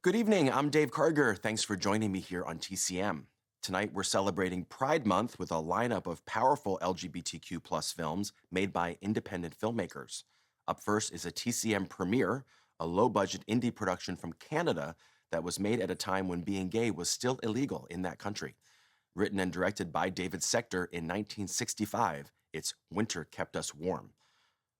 Good evening. I'm Dave Karger. Thanks for joining me here on TCM. Tonight, we're celebrating Pride Month with a lineup of powerful LGBTQ plus films made by independent filmmakers. Up first is a TCM premiere, a low budget indie production from Canada that was made at a time when being gay was still illegal in that country. Written and directed by David Sector in 1965, it's Winter Kept Us Warm.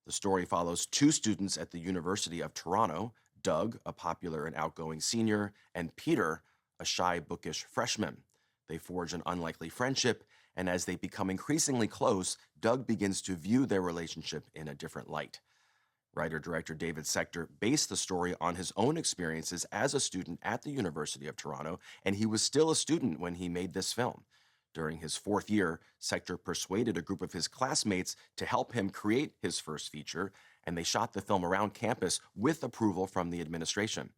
The story follows two students at the University of Toronto, Doug, a popular and outgoing senior, and Peter, a shy, bookish freshman. They forge an unlikely friendship, and as they become increasingly close, Doug begins to view their relationship in a different light. Writer-director David Sector based the story on his own experiences as a student at the University of Toronto, and he was still a student when he made this film. During his fourth year, Sector persuaded a group of his classmates to help him create his first feature, and they shot the film around campus with approval from the administration.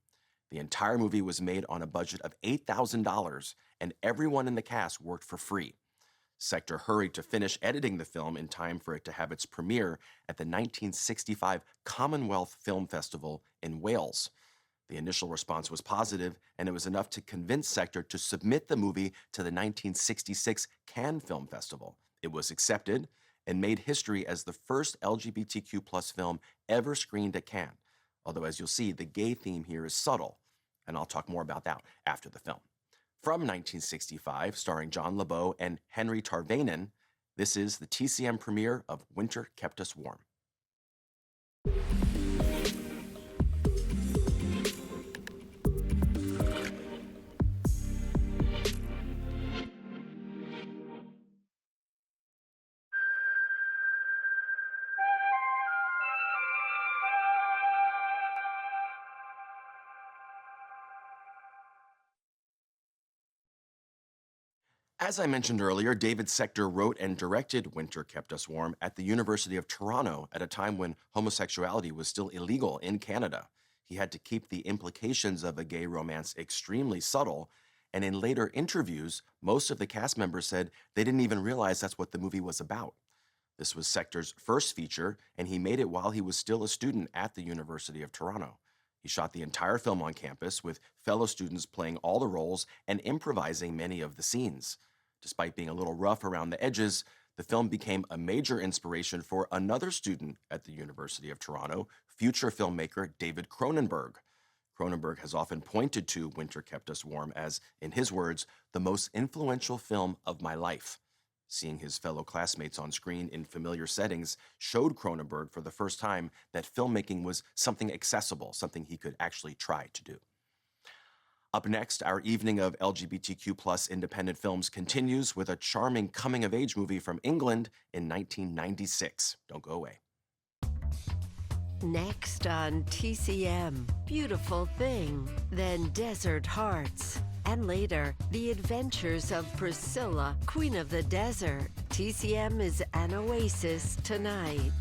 The entire movie was made on a budget of $8,000, and everyone in the cast worked for free. Sector hurried to finish editing the film in time for it to have its premiere at the 1965 Commonwealth Film Festival in Wales. The initial response was positive, and it was enough to convince Sector to submit the movie to the 1966 Cannes Film Festival. It was accepted and made history as the first LGBTQ plus film ever screened at Cannes. Although, as you'll see, the gay theme here is subtle, and I'll talk more about that after the film. From 1965, starring John LeBeau and Henry Tarvainen, this is the TCM premiere of Winter Kept Us Warm. As I mentioned earlier, David Sector wrote and directed Winter Kept Us Warm at the University of Toronto at a time when homosexuality was still illegal in Canada. He had to keep the implications of a gay romance extremely subtle, and in later interviews, most of the cast members said they didn't even realize that's what the movie was about. This was Sector's first feature, and he made it while he was still a student at the University of Toronto. He shot the entire film on campus with fellow students playing all the roles and improvising many of the scenes. Despite being a little rough around the edges, the film became a major inspiration for another student at the University of Toronto, future filmmaker David Cronenberg. Cronenberg has often pointed to Winter Kept Us Warm as, in his words, the most influential film of my life. Seeing his fellow classmates on screen in familiar settings showed Cronenberg for the first time that filmmaking was something accessible, something he could actually try to do. Up next, our evening of LGBTQ plus independent films continues with a charming coming-of-age movie from England in 1996. Don't go away. Next on TCM, Beautiful Thing, then Desert Hearts, and later, The Adventures of Priscilla, Queen of the Desert. TCM is an oasis tonight.